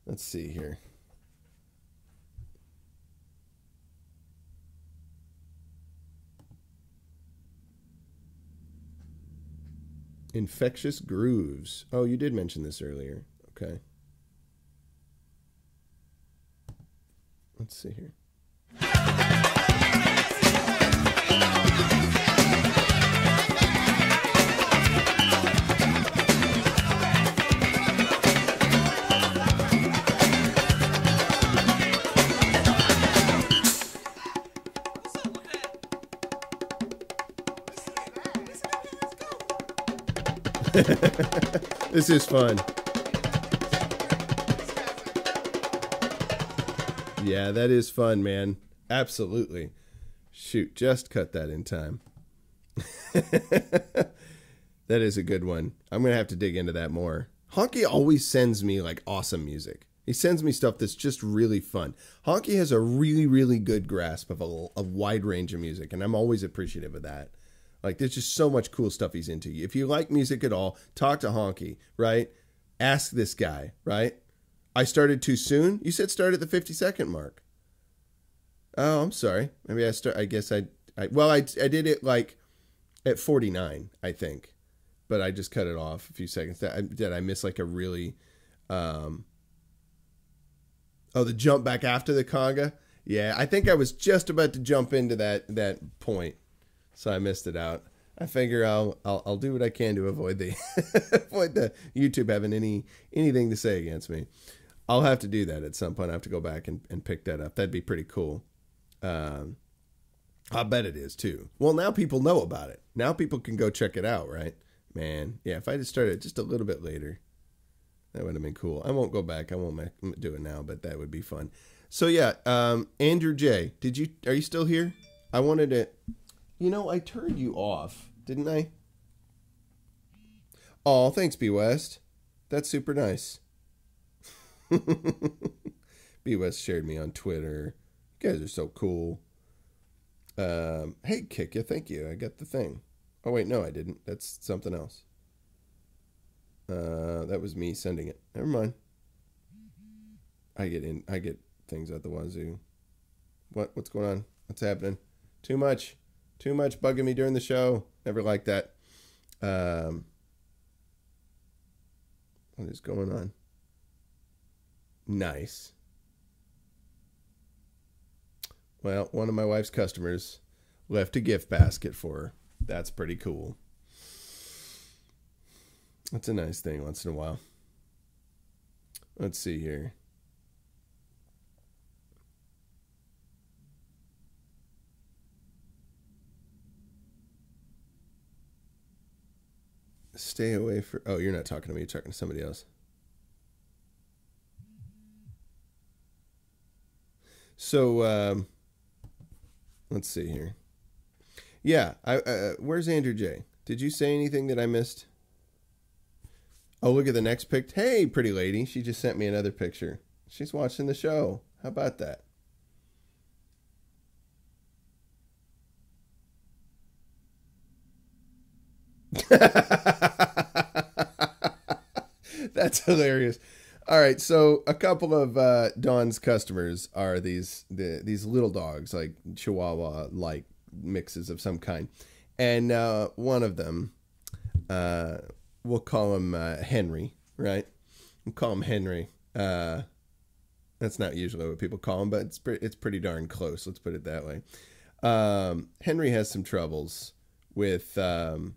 Let's see here. Infectious Grooves. Oh, you did mention this earlier. Okay. Let's see here. This is fun. Yeah, that is fun, man. Absolutely. Shoot, just cut that in time. That is a good one. I'm going to have to dig into that more. Honky always sends me like awesome music. He sends me stuff that's just really fun. Honky has a really, really good grasp of a wide range of music, and I'm always appreciative of that. Like, there's just so much cool stuff he's into. If you like music at all, talk to Honky, right? Ask this guy, right? I started too soon? You said start at the 50-second mark. Oh, I'm sorry. Maybe I guess I did it like at 49, I think. But I just cut it off a few seconds. Did I miss like a really... Oh, the jump back after the conga? Yeah, I think I was just about to jump into that point. So I missed it out. I figure I'll do what I can to avoid the YouTube having anything to say against me. I'll have to do that at some point. I have to go back and pick that up. That'd be pretty cool. I bet it is too. Well, now people know about it. Now people can go check it out, right? Man, yeah, if I just started just a little bit later, that would have been cool. I won't go back. I won't do it now, but that would be fun. So yeah, Andrew J, are you still here? I wanted to, I turned you off, didn't I? Oh, thanks, B West. That's super nice. B West shared me on Twitter. You guys are so cool. Hey, Kick ya, thank you. I got the thing. Oh wait, no, I didn't. That's something else. That was me sending it. Never mind. I get things out the wazoo. What's going on? What's happening? Too much bugging me during the show. Never like that. What is going on? Nice. Well, one of my wife's customers left a gift basket for her. That's pretty cool. That's a nice thing once in a while. Let's see here. Stay away for... Oh, you're not talking to me. You're talking to somebody else. So, let's see here. Yeah, where's Andrew J? Did you say anything that I missed? Oh, look at the next pic. Hey, pretty lady. She just sent me another picture. She's watching the show. How about that? That's hilarious. All right, so a couple of Dawn's customers are these little dogs, like Chihuahua like mixes of some kind, and one of them, we'll call him Henry, right? We'll call him Henry. That's not usually what people call him, but it's pretty darn close. Let's put it that way. Henry has some troubles with, shall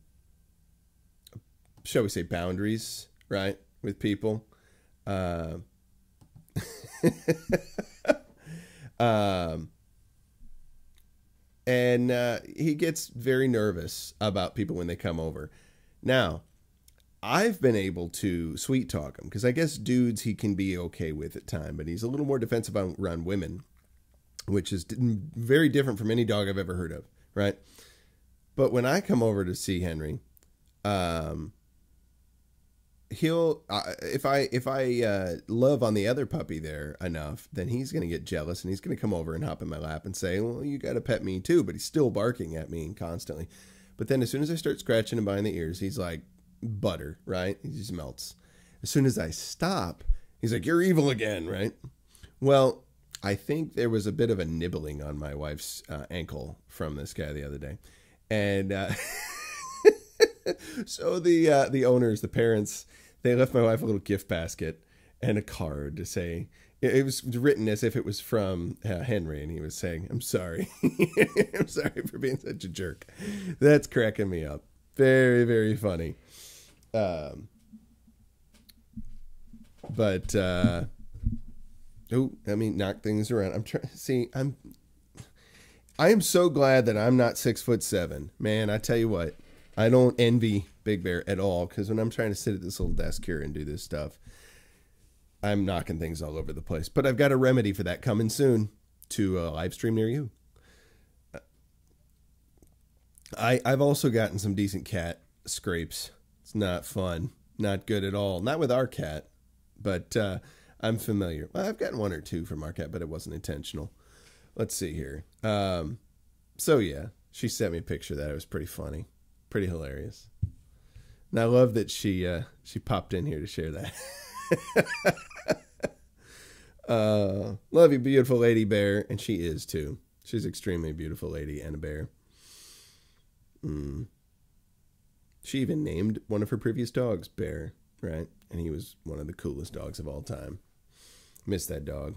we say, boundaries, right, with people. And he gets very nervous about people when they come over. Now, I've been able to sweet talk him because I guess dudes he can be okay with at time, but he's a little more defensive around women, which is very different from any dog I've ever heard of, right? But when I come over to see Henry, he'll if I love on the other puppy there enough, then he's going to get jealous and he's going to come over and hop in my lap and say, well, you got to pet me too, but he's still barking at me constantly. But then as soon as I start scratching him behind the ears, he's like butter, right? He just melts. As soon as I stop, he's like, you're evil again, right? Well, I think there was a bit of a nibbling on my wife's ankle from this guy the other day. And so the owners, the parents, they left my wife a little gift basket and a card to say, it was written as if it was from Henry, and he was saying, I'm sorry. I'm sorry for being such a jerk. That's cracking me up. Very, very funny. But let me knock things around. I'm trying to see. I am so glad that I'm not 6'7". Man, I tell you what, I don't envy Big Bear at all, because when I'm trying to sit at this little desk here and do this stuff, I'm knocking things all over the place. But I've got a remedy for that coming soon to a live stream near you. I've also gotten some decent cat scrapes. It's not fun. Not good at all. Not with our cat, but I'm familiar. Well, I've gotten one or two from our cat, but it wasn't intentional. Let's see here. So yeah, she sent me a picture of that. It was pretty funny. Pretty hilarious. And I love that she popped in here to share that. Love you, beautiful lady bear. And she is too. She's an extremely beautiful lady and a bear. She even named one of her previous dogs Bear, right? And he was one of the coolest dogs of all time. Miss that dog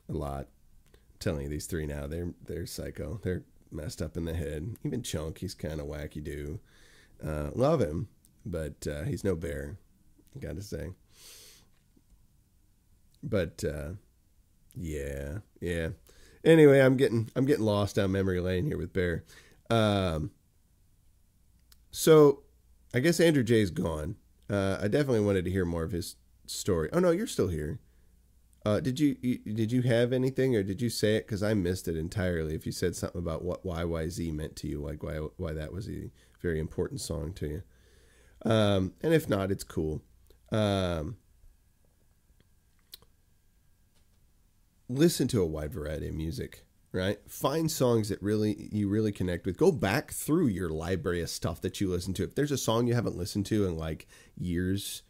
a lot. I'm telling you, these three now, they're psycho. They're messed up in the head. Even Chunk, he's kind of wacky-do. Love him, but he's no bear, I gotta say. But yeah. Anyway, I'm getting lost down memory lane here with Bear. So I guess Andrew J's gone. I definitely wanted to hear more of his story. Oh no, you're still here. Did you have anything, or did you say it? Because I missed it entirely. If you said something about what YYZ meant to you, like why that was a very important song to you. And if not, it's cool. Listen to a wide variety of music, right? Find songs that you really connect with. Go back through your library of stuff that you listen to. If there's a song you haven't listened to in like years,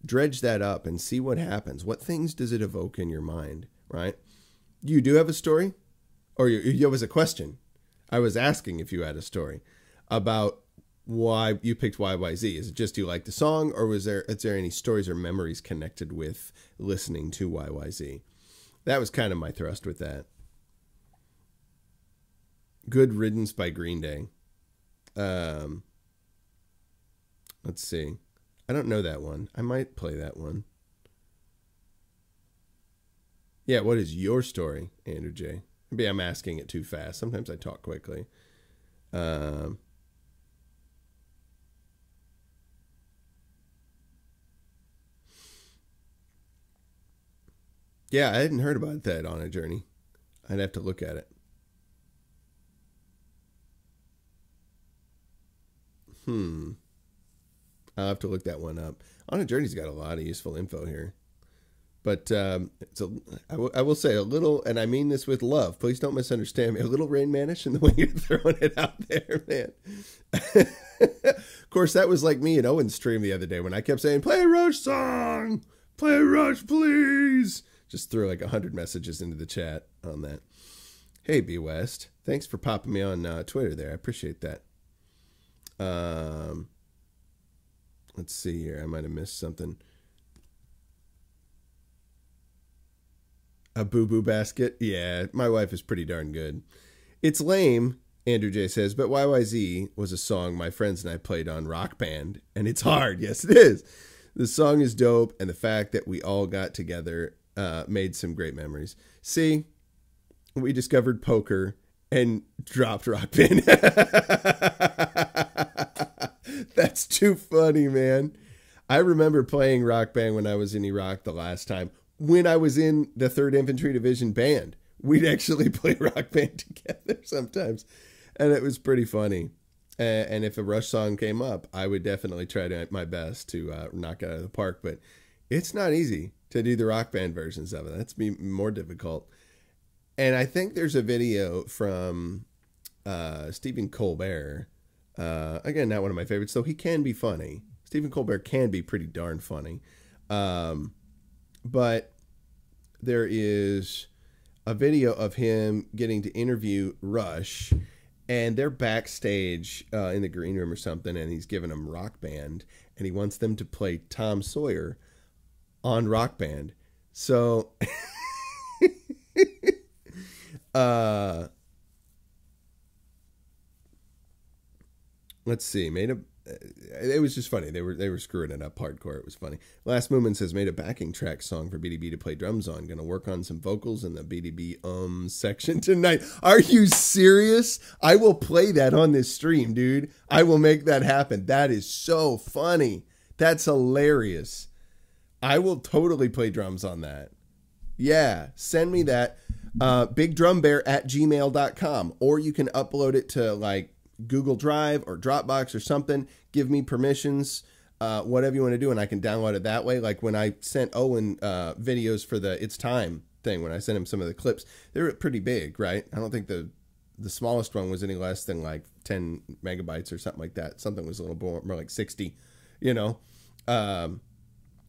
dredge that up and see what happens. What things does it evoke in your mind, right? You do have a story? Or you have a question? I was asking if you had a story about why you picked YYZ. Is it just you like the song, or is there any stories or memories connected with listening to YYZ? That was kind of my thrust with that. Good Riddance by Green Day. Let's see. I don't know that one. I might play that one. Yeah, what is your story, Andrew J? Maybe I'm asking it too fast. Sometimes I talk quickly. Yeah, I hadn't heard about that on a journey. I'd have to look at it. I'll have to look that one up. On a Journey's got a lot of useful info here. But I will say a little, and I mean this with love. Please don't misunderstand me. A little Rain Manish in the way you're throwing it out there, man. Of course, that was like me and Owen's stream the other day when I kept saying, play a Rush song. Play Rush, please. Just threw like 100 messages into the chat on that. Hey, B West. Thanks for popping me on Twitter there. I appreciate that. Let's see here. I might have missed something. A boo-boo basket? Yeah, my wife is pretty darn good. It's lame, Andrew J says, but YYZ was a song my friends and I played on Rock Band, and it's hard. Yes, it is. The song is dope, and the fact that we all got together made some great memories. See, we discovered poker and dropped Rock Band. That's too funny, man. I remember playing Rock Band when I was in Iraq the last time. When I was in the 3rd Infantry Division band, we'd actually play Rock Band together sometimes. And it was pretty funny. And if a Rush song came up, I would definitely try my best to knock it out of the park. But it's not easy to do the Rock Band versions of it. That's more difficult. And I think there's a video from Stephen Colbert. Again, not one of my favorites, though he can be funny. Stephen Colbert can be pretty darn funny. But there is a video of him getting to interview Rush, and they're backstage in the green room or something, and he's giving them Rock Band, and he wants them to play Tom Sawyer on Rock Band. So, let's see, it was just funny. They were screwing it up hardcore. It was funny. Last Movement says, made a backing track song for BDB to play drums on. Gonna work on some vocals in the BDB section tonight. Are you serious? I will play that on this stream, dude. I will make that happen. That is so funny. That's hilarious. I will totally play drums on that. Yeah, send me that. bigdrumbear@gmail.com, or you can upload it to like Google Drive or Dropbox or something. Give me permissions, whatever you want to do, and I can download it that way. Like when I sent Owen videos for the It's Time thing, when I sent him some of the clips, they were pretty big, right? I don't think the smallest one was any less than like 10 megabytes or something like that. Something was a little more like 60, you know.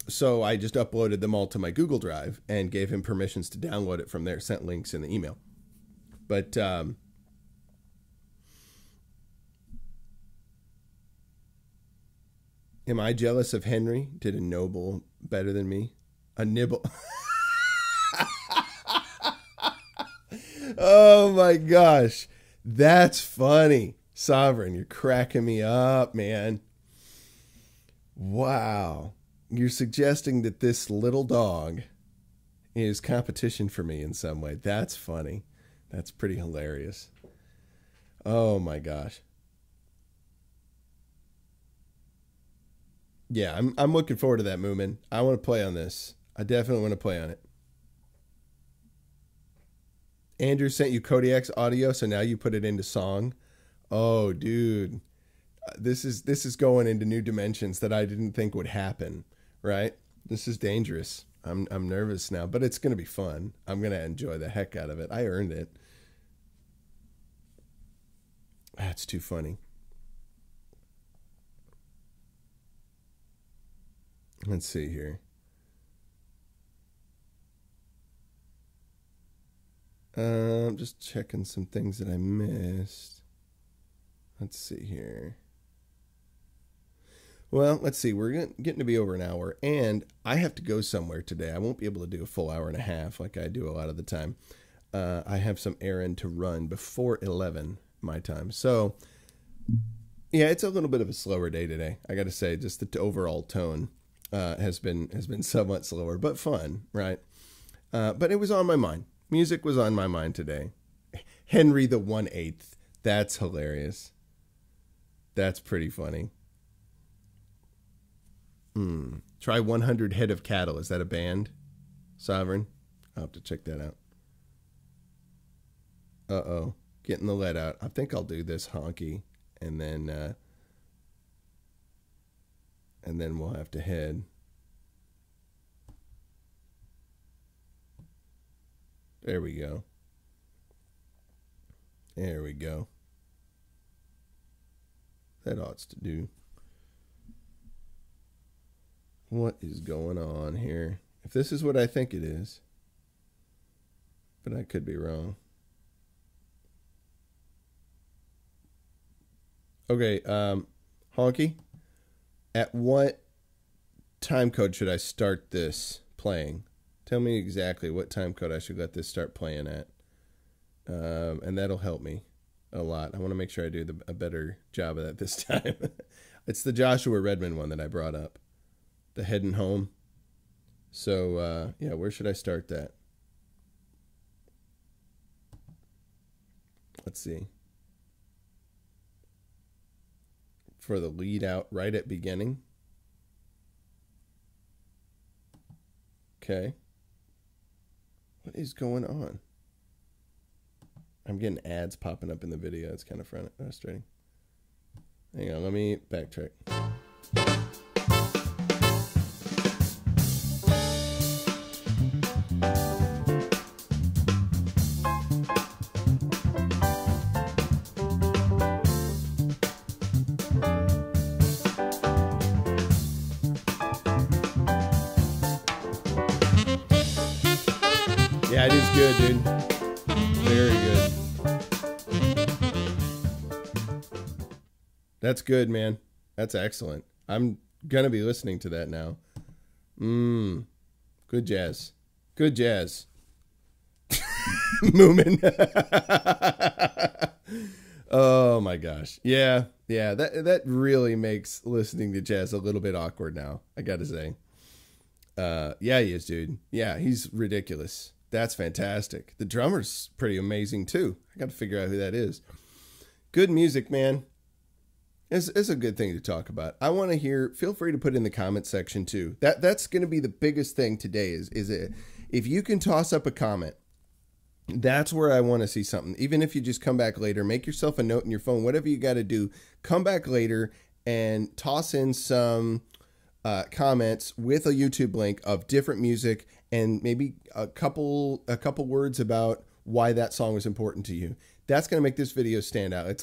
So I just uploaded them all to my Google Drive and gave him permissions to download it from there, sent links in the email. But am I jealous of Henry? Did a noble better than me? A nibble. Oh my gosh. That's funny. Sovereign, you're cracking me up, man. Wow. You're suggesting that this little dog is competition for me in some way. That's funny. That's pretty hilarious. Oh my gosh. Yeah, I'm looking forward to that, Moomin. I want to play on this. I definitely want to play on it. Andrew sent you Kodiak's audio, so now you put it into song. Oh, dude. This is going into new dimensions that I didn't think would happen, right? This is dangerous. I'm nervous now, but it's going to be fun. I'm going to enjoy the heck out of it. I earned it. That's too funny. Let's see here. I'm just checking some things that I missed. Let's see here. Well, let's see. We're getting to be over an hour, and I have to go somewhere today. I won't be able to do a full hour and a half like I do a lot of the time. I have some errand to run before 11 my time. So, yeah, it's a little bit of a slower day today. I got to say, just the overall tone has been somewhat slower, but fun, right? But it was on my mind. Music was on my mind today. Henry the 1/8. That's hilarious. That's pretty funny. Try 100 Head of Cattle. Is that a band? Sovereign? I'll have to check that out. Uh-oh. Getting the lead out. I think I'll do this honky. And then we'll have to head. There we go. There we go. That oughts to do. What is going on here? If this is what I think it is, but I could be wrong. Okay, Honky, at what time code should I start this playing? Tell me exactly what time code I should let this start playing at. And that'll help me a lot. I want to make sure I do a better job of that this time. It's the Joshua Redmond one that I brought up. The Heading Home. So, yeah, where should I start that? Let's see. For the lead out right at beginning. Okay. What is going on? I'm getting ads popping up in the video. It's kind of frustrating. Hang on, let me backtrack. Yeah, it is good, dude. Very good. That's good, man. That's excellent. I'm gonna be listening to that now. Good jazz. Good jazz. Moomin. Oh my gosh. Yeah. That really makes listening to jazz a little bit awkward now, I gotta say. Yeah, he is, dude. Yeah, he's ridiculous. That's fantastic. The drummer's pretty amazing too. I got to figure out who that is. Good music, man. It's a good thing to talk about. I want to hear. Feel free to put in the comment section too. That's going to be the biggest thing today. Is it? If you can toss up a comment, that's where I want to see something. Even if you just come back later, make yourself a note in your phone. Whatever you got to do, come back later and toss in some comments with a YouTube link of different music and maybe a couple words about why that song was important to you. That's going to make this video stand out.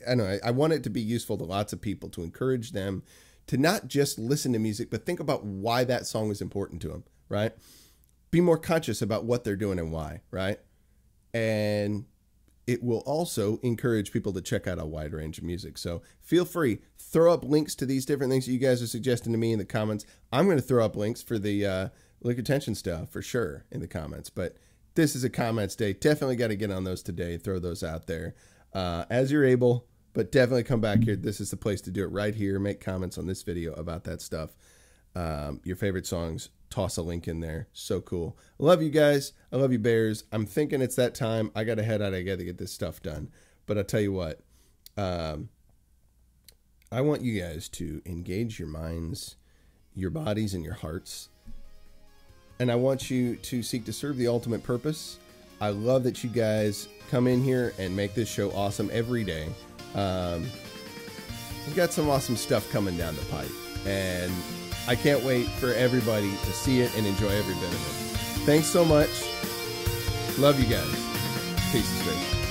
I know I want it to be useful to lots of people, to encourage them to not just listen to music, but think about why that song was important to them, right? Be more conscious about what they're doing and why, right? And it will also encourage people to check out a wide range of music. So feel free, throw up links to these different things that you guys are suggesting to me in the comments. I'm going to throw up links for the Liquor Tension stuff for sure in the comments, but this is a comments day. Definitely got to get on those today. Throw those out there as you're able, but definitely come back here. This is the place to do it right here. Make comments on this video about that stuff. Your favorite songs, toss a link in there. So cool. I love you guys. I love you, Bears. I'm thinking it's that time. I got to head out. I got to get this stuff done. But I'll tell you what. I want you guys to engage your minds, your bodies, and your hearts. And I want you to seek to serve the ultimate purpose. I love that you guys come in here and make this show awesome every day. We've got some awesome stuff coming down the pipe. And I can't wait for everybody to see it and enjoy every bit of it. Thanks so much. Love you guys. Peace and space.